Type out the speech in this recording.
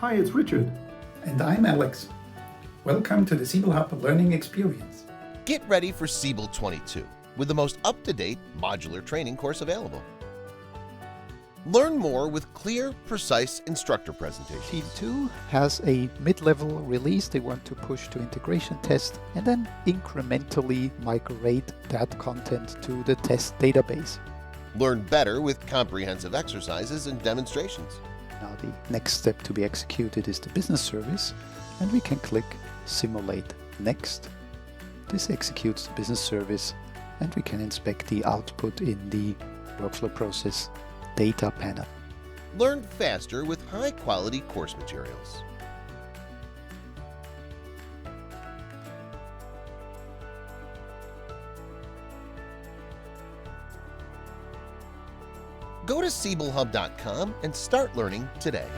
Hi, it's Richard. And I'm Alex. Welcome to the Siebel Hub Learning Experience. Get ready for Siebel 22 with the most up-to-date modular training course available. Learn more with clear, precise instructor presentations. Team 2 has a mid-level release they want to push to integration test and then incrementally migrate that content to the test database. Learn better with comprehensive exercises and demonstrations. Now the next step to be executed is the business service, and we can click Simulate Next. This executes the business service and we can inspect the output in the workflow process data panel. Learn faster with high-quality course materials. Go to SiebelHub.com and start learning today.